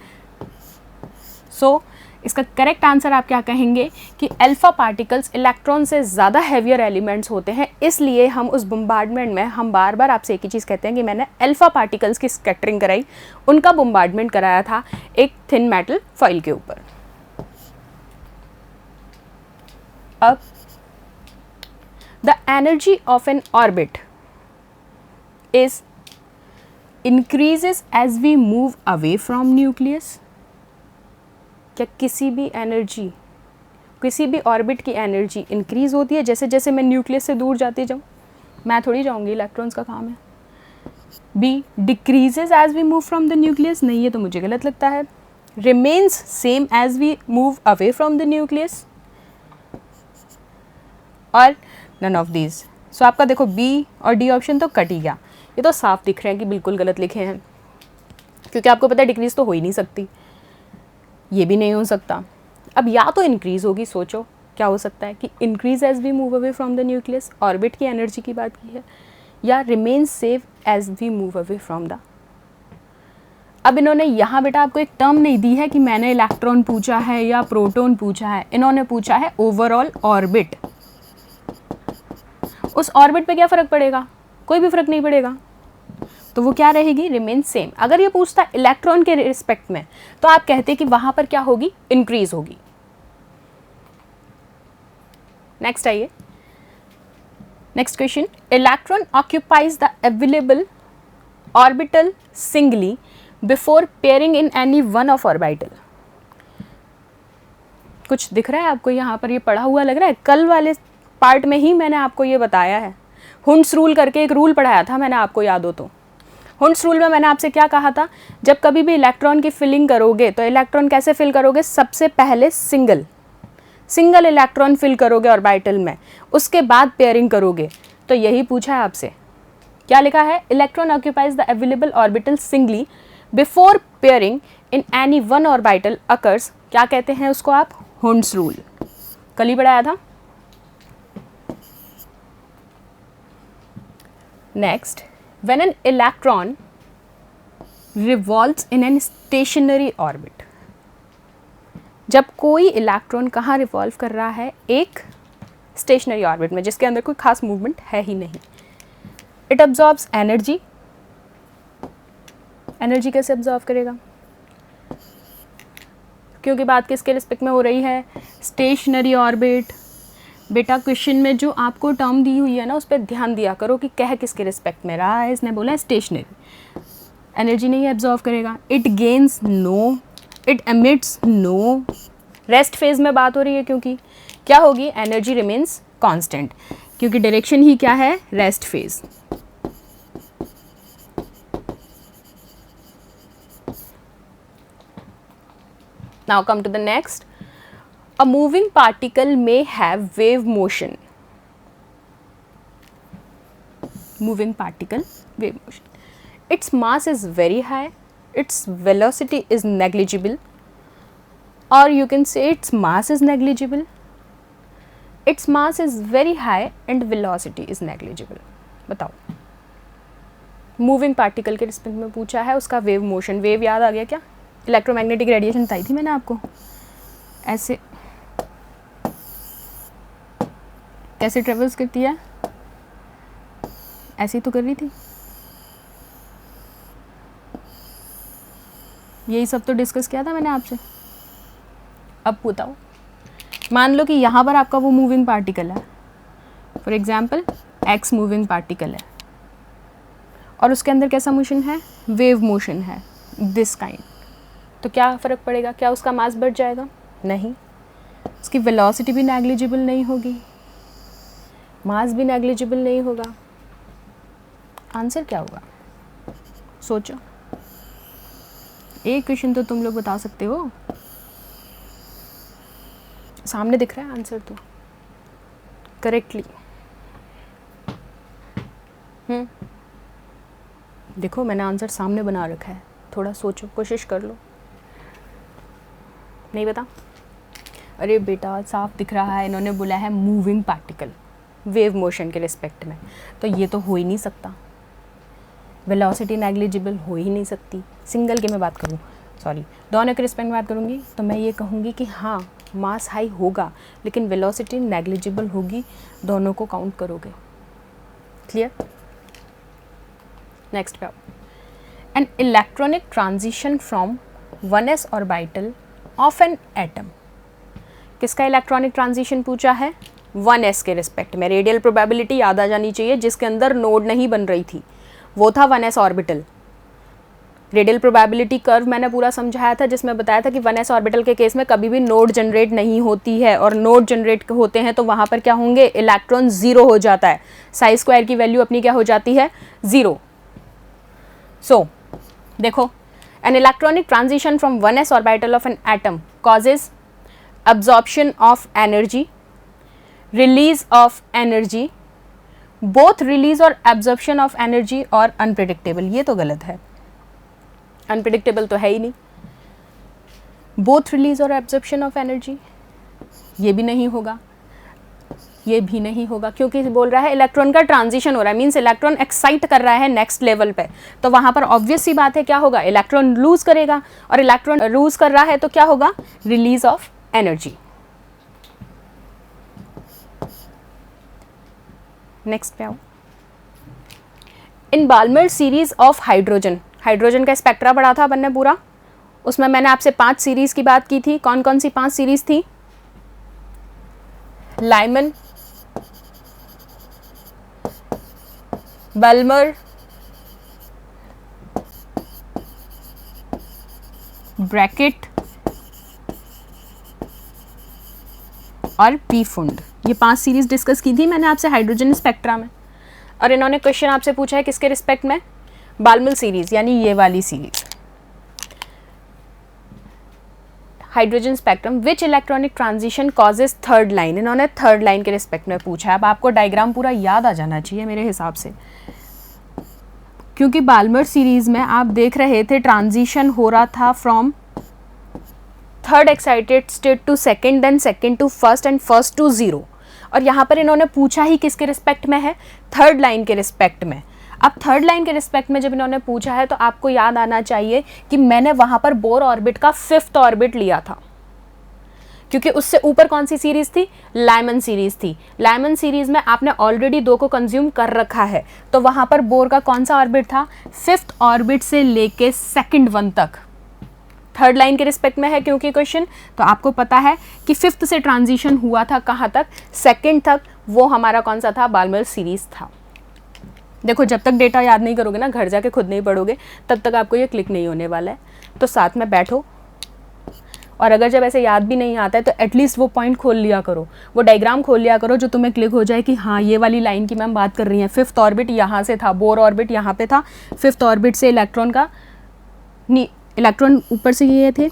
सो इसका करेक्ट आंसर आप क्या कहेंगे कि अल्फा पार्टिकल्स इलेक्ट्रॉन से ज़्यादा हैवियर एलिमेंट्स होते हैं, इसलिए हम उस बोmbardment में हम बार बार आपसे एक ही चीज़ कहते हैं कि मैंने अल्फा पार्टिकल्स की स्कैटरिंग कराई, उनका बोmbardment कराया था एक थिन मेटल फॉइल के ऊपर। अब the energy of an orbit is increases as we move away from nucleus. क्या किसी भी एनर्जी, किसी भी ऑर्बिट की एनर्जी इंक्रीज होती है जैसे जैसे मैं न्यूक्लियस से दूर जाती जाऊँ? मैं थोड़ी जाऊँगी, इलेक्ट्रॉन्स का काम है। B, decreases as we move from the nucleus, नहीं ये तो मुझे गलत लगता है। Remains same as we move away from the nucleus, और नन ऑफ दीज। सो आपका देखो बी और डी ऑप्शन तो कट ही गया, ये तो साफ दिख रहे हैं कि बिल्कुल गलत लिखे हैं, क्योंकि आपको पता है डिक्रीज तो हो ही नहीं सकती, ये भी नहीं हो सकता। अब या तो इंक्रीज होगी, सोचो क्या हो सकता है कि increase as we move away from the nucleus, orbit की एनर्जी की बात की है, या remain same as we move away from the. अब इन्होंने यहाँ बेटा आपको एक टर्म नहीं दी है कि मैंने इलेक्ट्रॉन पूछा है या प्रोटॉन पूछा है, इन्होंने पूछा है ओवरऑल ऑर्बिट। उस ऑर्बिट पे क्या फ़र्क पड़ेगा? कोई भी फ़र्क नहीं पड़ेगा, तो वो क्या रहेगी? Remain same. अगर ये पूछता इलेक्ट्रॉन के रिस्पेक्ट में तो आप कहते कि वहाँ पर क्या होगी? इंक्रीज होगी। नेक्स्ट आइए, next question, electron occupies the available orbital singly before pairing in any one of orbital. कुछ दिख रहा है आपको यहाँ पर? ये पढ़ा हुआ लग रहा है? कल वाले पार्ट में ही मैंने आपको ये बताया है। हुंड्स रूल करके एक रूल पढ़ाया था मैंने, आपको याद हो तो। हुंड्स रूल में मैंने आपसे क्या कहा था? जब कभी भी इलेक्ट्रॉन की फिलिंग करोगे तो इलेक्ट्रॉन कैसे फिल करोगे? सबसे पहले सिंगल इलेक्ट्रॉन फिल करोगे ऑर्बिटल में, उसके बाद पेयरिंग करोगे। तो यही पूछा है आपसे। क्या लिखा है? Electron occupies the available orbital singly before pairing in any one orbital occurs. क्या कहते हैं उसको आप? Hund's rule. कल ही पढ़ाया था। Next, when an electron revolves in an stationery orbit. जब कोई इलेक्ट्रॉन कहाँ रिवॉल्व कर रहा है? एक स्टेशनरी ऑर्बिट में, जिसके अंदर कोई खास मूवमेंट है ही नहीं। It absorbs energy. एनर्जी कैसे अब्जॉर्व करेगा? क्योंकि बात किसके रिस्पेक्ट में हो रही है? Stationery orbit. बेटा क्वेश्चन में जो आपको टर्म दी हुई है ना, उस पर ध्यान दिया करो कि कह किसके रिस्पेक्ट में रहा है। इसने बोला है स्टेशनरी, एनर्जी नहीं एब्जॉर्व करेगा। It gains no, it emits no. Rest phase में बात हो रही है, क्योंकि क्या होगी? एनर्जी रिमेन्स कांस्टेंट, क्योंकि डायरेक्शन ही क्या है? Rest phase. Now come to the next. A moving particle may have wave motion. Moving particle, wave motion. Its mass is very high. Its velocity is negligible. Or you can say its mass is negligible. Its mass is very high and velocity is negligible. बताओ, मूविंग पार्टिकल के रिस्पेक्ट में पूछा है, उसका वेव मोशन। वेव याद आ गया क्या? इलेक्ट्रोमैग्नेटिक रेडिएशन बताई थी मैंने आपको। ऐसे कैसे ट्रेवल्स करती है? ऐसे ही तो कर रही थी। यही सब तो डिस्कस किया था मैंने आपसे। अब बताओ, मान लो कि यहाँ पर आपका वो मूविंग पार्टिकल है, for example x moving particle है, और उसके अंदर कैसा मोशन है? वेव मोशन है, दिस काइंड। तो क्या फ़र्क पड़ेगा? क्या उसका मास बढ़ जाएगा? नहीं। उसकी वेलोसिटी भी नेग्लिजिबल नहीं होगी, मास भी नेग्लिजिबल नहीं होगा। आंसर क्या होगा? सोचो। एक क्वेश्चन तो तुम लोग बता सकते हो, सामने दिख रहा है आंसर तो करेक्टली। देखो मैंने आंसर सामने बना रखा है, थोड़ा सोचो, कोशिश कर लो। नहीं बता? अरे बेटा साफ दिख रहा है, इन्होंने बोला है मूविंग पार्टिकल वेव मोशन के रिस्पेक्ट में, तो ये तो हो ही नहीं सकता। वेलोसिटी नेग्लिजिबल हो ही नहीं सकती। सिंगल की मैं बात करूँ, सॉरी दोनों के रिस्पेक्ट में बात करूँगी तो मैं ये कहूँगी कि हाँ मास हाई होगा लेकिन वेलोसिटी नेग्लिजिबल होगी, दोनों को काउंट करोगे। क्लियर? नेक्स्ट पे आओ। An electronic transition from 1s orbital of an atom. किसका इलेक्ट्रॉनिक ट्रांजिशन पूछा है? 1s के रिस्पेक्ट में। रेडियल प्रोबेबिलिटी याद आ जानी चाहिए, जिसके अंदर नोड नहीं बन रही थी वो था 1s orbital. Radial probability curve मैंने पूरा समझाया था, जिसमें बताया था कि 1s ऑर्बिटल के केस में कभी भी नोड जनरेट नहीं होती है, और नोड जनरेट होते हैं तो वहाँ पर क्या होंगे? इलेक्ट्रॉन ज़ीरो हो जाता है, साई स्क्वायर की वैल्यू अपनी क्या हो जाती है? ज़ीरो। सो देखो, an electronic transition from 1s orbital of an atom causes absorption of energy, release of energy, both release और absorption of energy और unpredictable। ये तो गलत है, unpredictable तो है ही नहीं। both release और absorption of energy ये भी नहीं होगा। ये भी नहीं होगा, क्योंकि बोल रहा है इलेक्ट्रॉन का ट्रांजिशन हो रहा है, मीन्स इलेक्ट्रॉन एक्साइट कर रहा है नेक्स्ट लेवल पे, तो वहाँ पर ऑब्वियस सी बात है क्या होगा, इलेक्ट्रॉन लूज करेगा, और इलेक्ट्रॉन लूज कर रहा है तो क्या होगा, रिलीज ऑफ एनर्जी। नेक्स्ट पे आओ। In Balmer series of hydrogen, hydrogen का स्पेक्ट्रा पढ़ा था अपन ने पूरा, उसमें मैंने आपसे 5 सीरीज की बात की थी। कौन कौन सी 5 सीरीज थी? लाइमन, बाल्मर, ब्रैकेट और पीफुंड, ये 5 सीरीज डिस्कस की थी मैंने आपसे हाइड्रोजन स्पेक्ट्रा में। और इन्होंने क्वेश्चन आपसे पूछा है किसके रिस्पेक्ट में, बाल्मर सीरीज, यानी ये वाली सीरीज। हाइड्रोजन स्पेक्ट्रम विच electronic transition causes third line, इन्होंने थर्ड लाइन के रिस्पेक्ट में पूछा है। अब आपको डायग्राम पूरा याद आ जाना चाहिए मेरे हिसाब से, क्योंकि बाल्मर सीरीज में आप देख रहे थे ट्रांजिशन हो रहा था from third excited state to second, then second to first and first to zero. और यहाँ पर इन्होंने पूछा ही किसके रिस्पेक्ट में है, थर्ड लाइन के रिस्पेक्ट में। अब थर्ड लाइन के रिस्पेक्ट में जब इन्होंने पूछा है तो आपको याद आना चाहिए कि मैंने वहाँ पर बोर ऑर्बिट का 5th ऑर्बिट लिया था, क्योंकि उससे ऊपर कौन सी सीरीज थी, लाइमन सीरीज थी। लाइमन सीरीज में आपने ऑलरेडी 2 को कंज्यूम कर रखा है, तो वहाँ पर बोर का कौन सा ऑर्बिट था, 5th ऑर्बिट से लेके 2nd 1 तक। थर्ड लाइन के रिस्पेक्ट में है क्योंकि क्वेश्चन, तो आपको पता है कि 5th से ट्रांजिशन हुआ था कहाँ तक, 2nd तक, वो हमारा कौन सा था, बाल्मर सीरीज था। देखो जब तक डेटा याद नहीं करोगे ना, घर जाके खुद नहीं पढ़ोगे, तब तक आपको ये क्लिक नहीं होने वाला है। तो साथ में बैठो, और अगर जब ऐसे याद भी नहीं आता है तो एटलीस्ट वो पॉइंट खोल लिया करो, वो डायग्राम खोल लिया करो जो तुम्हें क्लिक हो जाए कि हाँ ये वाली लाइन की मैम बात कर रही हैं। 5th ऑर्बिट यहाँ से था, बोर ऑर्बिट यहाँ पे था, 5th ऑर्बिट से इलेक्ट्रॉन का इलेक्ट्रॉन ऊपर से ये थे,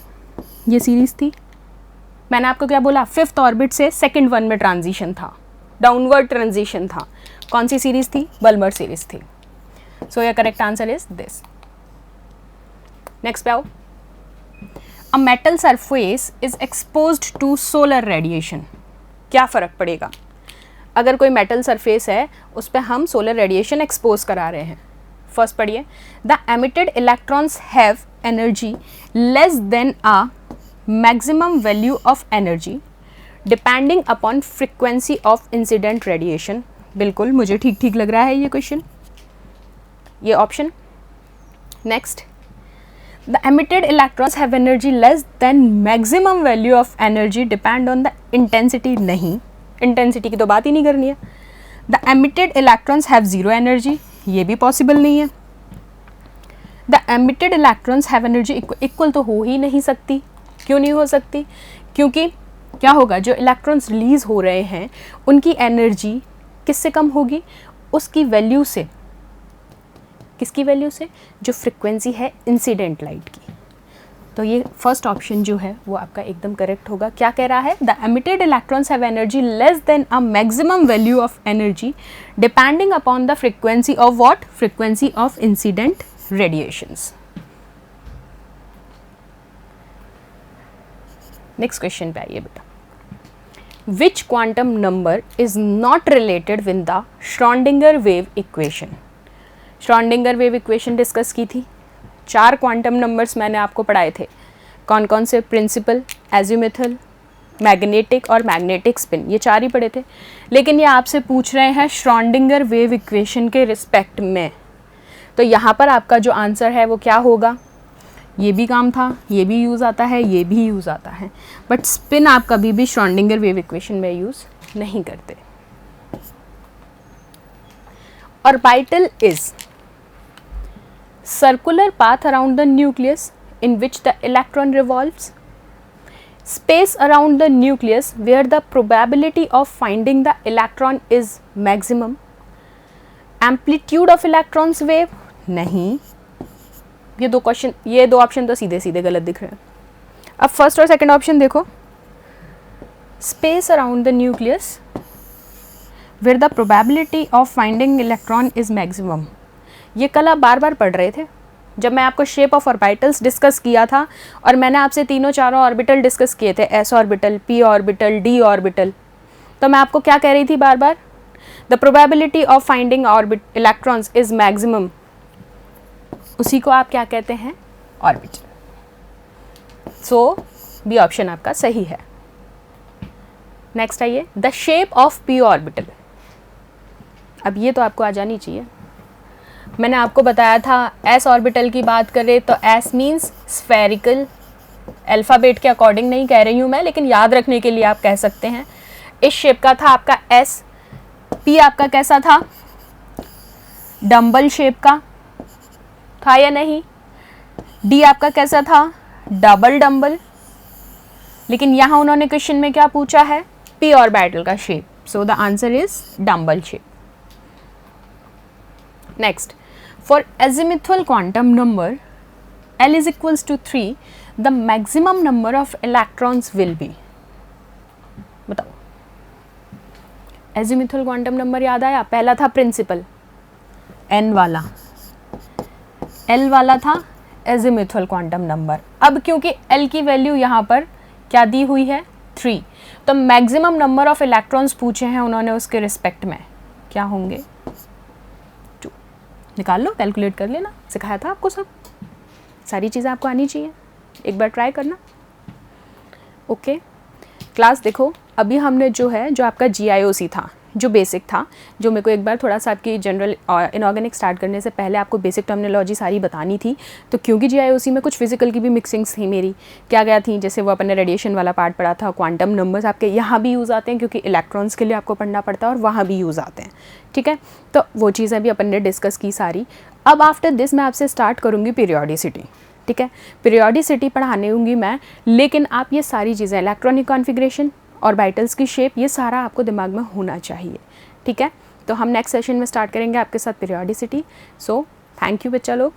ये सीरीज थी। मैंने आपको क्या बोला, 5th ऑर्बिट से 2nd 1 में ट्रांजिशन था, डाउनवर्ड ट्रांजिशन था। कौन सी सीरीज थी, बाल्मर सीरीज थी। So your correct answer is this. Next पे आओ। A metal surface is exposed to solar radiation, क्या फ़र्क पड़ेगा अगर कोई मेटल सरफेस है उस पर हम सोलर रेडिएशन एक्सपोज करा रहे हैं। फर्स्ट पढ़िए, the emitted electrons have energy less than a maximum value of energy depending upon frequency of incident radiation. बिल्कुल मुझे ठीक ठीक लग रहा है ये क्वेश्चन, ये option. Next, the emitted electrons have energy less then maximum value of energy depend on the intensity. नहीं, इंटेंसिटी की तो बात ही नहीं करनी है। The emitted electrons have zero energy, ये भी पॉसिबल नहीं है। The emitted electrons have energy equal तो हो ही नहीं सकती। क्यों नहीं हो सकती, क्योंकि क्या होगा, जो इलेक्ट्रॉन्स रिलीज हो रहे हैं उनकी एनर्जी किससे कम होगी, उसकी वैल्यू से। किसकी वैल्यू से, जो फ्रिक्वेंसी है इंसिडेंट लाइट की। तो ये फर्स्ट ऑप्शन जो है वो आपका एकदम करेक्ट होगा। क्या कह रहा है, the emitted electrons have energy less than a maximum value of energy depending upon the frequency of what, frequency of incident radiations. Next question पे आइए बेटा। Which quantum number is not related with the Schrodinger wave equation. Schrodinger wave equation discuss की थी। 4 क्वांटम नंबर्स मैंने आपको पढ़ाए थे। कौन कौन से, प्रिंसिपल, एजिमुथल, मैग्नेटिक और मैग्नेटिक स्पिन, ये 4 ही पढ़े थे। लेकिन ये आपसे पूछ रहे हैं श्रोडिंगर वेव इक्वेशन के रिस्पेक्ट में, तो यहाँ पर आपका जो आंसर है वो क्या होगा, ये भी काम था, ये भी यूज़ आता है, ये भी यूज़ आता है, बट स्पिन आप कभी भी श्रोडिंगर वेव इक्वेशन में यूज़ नहीं करते। Orbital is circular path around the nucleus in which the electron revolves, space around the nucleus where the probability of finding the electron is maximum, amplitude of electrons wave। नहीं, ये 2 क्वेश्चन, ये 2 ऑप्शन तो सीधे सीधे गलत दिख रहे हैं। अब फर्स्ट और सेकंड ऑप्शन देखो, space around the nucleus where the probability of finding electron is maximum, ये कल आप बार बार पढ़ रहे थे जब मैं आपको शेप ऑफ ऑर्बिटल्स डिस्कस किया था, और मैंने आपसे तीनों चारों ऑर्बिटल डिस्कस किए थे, s orbital, p orbital, d orbital. तो मैं आपको क्या कह रही थी बार बार, the probability of finding orbit electrons is maximum, उसी को आप क्या कहते हैं, ऑर्बिटल। सो बी ऑप्शन आपका सही है। नेक्स्ट आइए, the shape of P orbital. अब ये तो आपको आ जानी चाहिए। मैंने आपको बताया था एस ऑर्बिटल की बात करें तो एस मीन्स स्फेरिकल, अल्फ़ाबेट के अकॉर्डिंग नहीं कह रही हूँ मैं, लेकिन याद रखने के लिए आप कह सकते हैं। इस शेप का था आपका एस। पी आपका कैसा था, डम्बल शेप का था या नहीं। डी आपका कैसा था, डबल डम्बल। लेकिन यहाँ उन्होंने क्वेश्चन में क्या पूछा है, पी ऑर्बिटल का shape, so the answer is dumbbell shape. Next, for azimuthal quantum number L is equals to 3, the maximum number of electrons will be। बताओ, azimuthal quantum number याद आया, पहला था प्रिंसिपल n वाला, L वाला था azimuthal quantum number। अब क्योंकि L की वैल्यू यहाँ पर क्या दी हुई है, 3, तो मैक्सिमम नंबर ऑफ इलेक्ट्रॉन्स पूछे हैं उन्होंने, उसके रिस्पेक्ट में क्या होंगे, निकाल लो, कैलकुलेट कर लेना, सिखाया था आपको, सब सारी चीज़ें आपको आनी चाहिए, एक बार ट्राई करना। ओके क्लास, देखो अभी हमने जो है, जो आपका GIOC था, जो बेसिक था, जो मेरे को एक बार थोड़ा सा आपकी जनरल इनऑर्गेनिक स्टार्ट करने से पहले आपको बेसिक टर्मिनोलॉजी सारी बतानी थी। तो क्योंकि GIOC में कुछ फिजिकल की भी मिक्सिंग्स थी मेरी, क्या गया थी, जैसे वो अपन ने रेडिएशन वाला पार्ट पढ़ा था, क्वांटम नंबर्स आपके यहाँ भी यूज़ आते हैं क्योंकि इलेक्ट्रॉन्स के लिए आपको पढ़ना पड़ता है और वहाँ भी यूज़ आते हैं, ठीक है। तो वो चीज़ें भी अपन ने डिस्कस की सारी। अब आफ्टर दिस मैं आपसे स्टार्ट करूँगी पीरियोडिसिटी, ठीक है। पीरियोडिसिटी पढ़ाने होंगी मैं, लेकिन आप ये सारी चीज़ें, इलेक्ट्रॉनिक कॉन्फ़िगरेशन, ऑर्बिटल्स की शेप, ये सारा आपको दिमाग में होना चाहिए, ठीक है। तो हम नेक्स्ट सेशन में स्टार्ट करेंगे आपके साथ पीरियोडिसिटी। सो थैंक यू बच्चा लोग।